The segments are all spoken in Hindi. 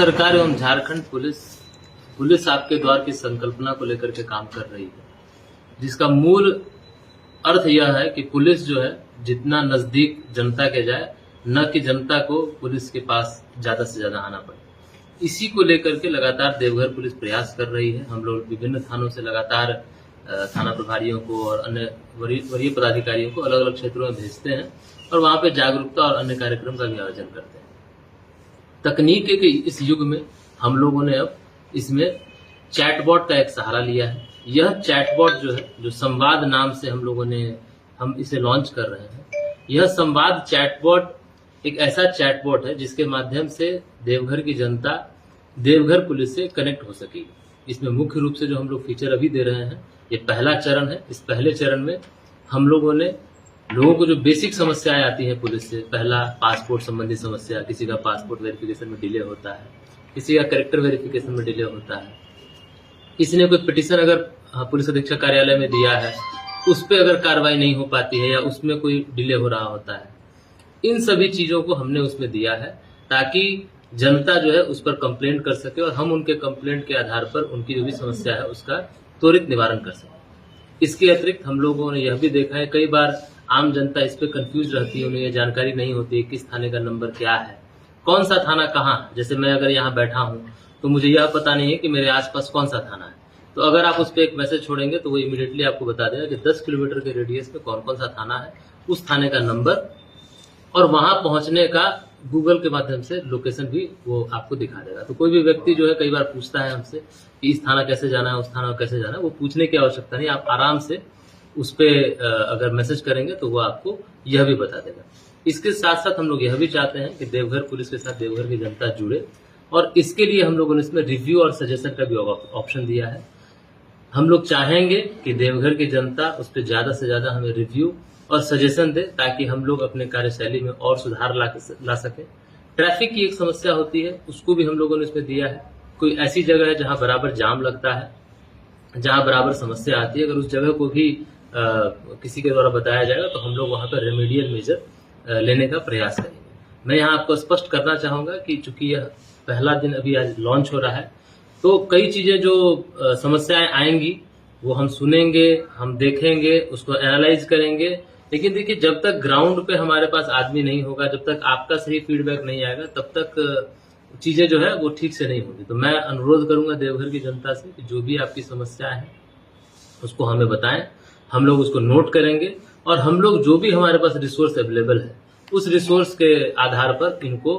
सरकार एवं झारखंड पुलिस आपके द्वार की संकल्पना को लेकर के काम कर रही है, जिसका मूल अर्थ यह है कि पुलिस जो है जितना नजदीक जनता के जाए, न कि जनता को पुलिस के पास ज्यादा से ज्यादा आना पड़े। इसी को लेकर के लगातार देवघर पुलिस प्रयास कर रही है। हम लोग विभिन्न थानों से लगातार थाना प्रभारियों को और अन्य वरीय पदाधिकारियों को अलग अलग क्षेत्रों में भेजते हैं और वहां पे जागरूकता और अन्य कार्यक्रम का भी आयोजन करते हैं। तकनीक के इस युग में हम लोगों ने अब इसमें चैटबॉट का एक सहारा लिया है। यह चैटबॉट जो है, जो संवाद नाम से हम इसे लॉन्च कर रहे हैं। यह संवाद चैटबॉट एक ऐसा चैटबॉट है जिसके माध्यम से देवघर की जनता देवघर पुलिस से कनेक्ट हो सकेगी। इसमें मुख्य रूप से जो हम लोग फीचर अभी दे रहे हैं, ये पहला चरण है। इस पहले चरण में हम लोगों ने लोगों को जो बेसिक समस्याएं आती हैं पुलिस से, पहला पासपोर्ट संबंधी समस्या, किसी का पासपोर्ट वेरिफिकेशन में डिले होता है, किसी का कैरेक्टर वेरिफिकेशन में डिले होता है, किसी ने कोई पिटीशन अगर पुलिस अधीक्षक कार्यालय में दिया है, उस पर अगर कार्रवाई नहीं हो पाती है या उसमें कोई डिले हो रहा होता है, इन सभी चीजों को हमने उसमें दिया है ताकि जनता जो है उस पर कंप्लेंट कर सके और हम उनके कंप्लेंट के आधार पर उनकी जो भी समस्या है उसका त्वरित निवारण कर सके। इसके अतिरिक्त हम लोगों ने यह भी देखा है, कई बार आम जनता इस पे कंफ्यूज रहती है, उन्हें यह जानकारी नहीं होती है किस थाने का नंबर क्या है, कौन सा थाना कहाँ। जैसे मैं अगर यहाँ बैठा हूँ तो मुझे यह पता नहीं है कि मेरे आसपास कौन सा थाना है, तो अगर आप उस पर एक मैसेज छोड़ेंगे तो वो इमीडिएटली आपको बता देगा कि 10 किलोमीटर के रेडियस में कौन कौन सा थाना है, उस थाने का नंबर और वहां पहुंचने का गूगल के माध्यम से लोकेशन भी वो आपको दिखा देगा। तो कोई भी व्यक्ति जो है कई बार पूछता है हमसे कि इस थाना कैसे जाना है, उस थाना कैसे जाना है, वो पूछने की आवश्यकता नहीं, आप आराम से उस पर अगर मैसेज करेंगे तो वो आपको यह भी बता देगा। इसके साथ साथ हम लोग यह भी चाहते हैं कि देवघर पुलिस के साथ देवघर की जनता जुड़े और इसके लिए हम लोगों ने इसमें रिव्यू और सजेशन का भी ऑप्शन दिया है। हम लोग चाहेंगे कि देवघर की जनता उस पर ज्यादा से ज्यादा हमें रिव्यू और सजेशन दे ताकि हम लोग अपने कार्यशैली में और सुधार ला सके। ट्रैफिक की एक समस्या होती है, उसको भी हम लोगों ने इसमें दिया है। कोई ऐसी जगह है जहां बराबर जाम लगता है, जहां बराबर समस्या आती है, अगर उस जगह को भी किसी के द्वारा बताया जाएगा तो हम लोग वहां पर रेमेडियल मेजर लेने का प्रयास करेंगे। मैं यहाँ आपको स्पष्ट करना चाहूंगा कि चूंकि यह पहला दिन अभी आज लॉन्च हो रहा है, तो कई चीजें जो समस्याएं आएंगी वो हम सुनेंगे, हम देखेंगे, उसको एनालाइज करेंगे। लेकिन देखिए, जब तक ग्राउंड पे हमारे पास आदमी नहीं होगा, जब तक आपका सही फीडबैक नहीं आएगा, तब तक चीजें जो है वो ठीक से नहीं होगी। तो मैं अनुरोध करूंगा देवघर की जनता से कि जो भी आपकी समस्या है उसको हमें बताएं, हम लोग उसको नोट करेंगे और हम लोग जो भी हमारे पास रिसोर्स अवेलेबल है उस रिसोर्स के आधार पर इनको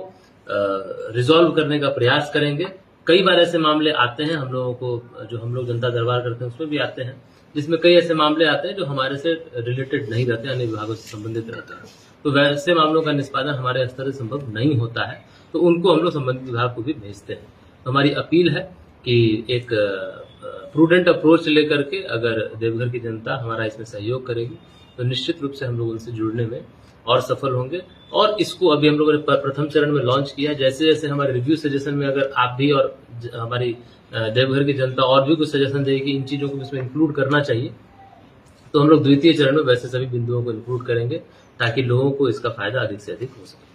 रिजॉल्व करने का प्रयास करेंगे। कई बार ऐसे मामले आते हैं हम लोगों को, जो हम लोग जनता दरबार करते हैं उसमें भी आते हैं, जिसमें कई ऐसे मामले आते हैं जो हमारे से रिलेटेड नहीं रहते, अन्य विभागों से संबंधित रहते हैं। तो वैसे मामलों का निष्पादन हमारे स्तर से संभव नहीं होता है, तो उनको हम लोग संबंधित विभाग को भी भेजते हैं। तो हमारी अपील है कि एक प्रूडेंट अप्रोच लेकर के अगर देवघर की जनता हमारा इसमें सहयोग करेगी तो निश्चित रूप से हम लोग उनसे जुड़ने में और सफल होंगे। और इसको अभी हम लोगों ने प्रथम चरण में लॉन्च किया। जैसे जैसे हमारे रिव्यू सजेशन में अगर आप भी और हमारी देवघर की जनता और भी कुछ सजेशन देगी इन चीजों को इसमें इंक्लूड करना चाहिए, तो हम लोग द्वितीय चरण में वैसे सभी बिंदुओं को इंक्लूड करेंगे ताकि लोगों को इसका फायदा अधिक से अधिक हो सके।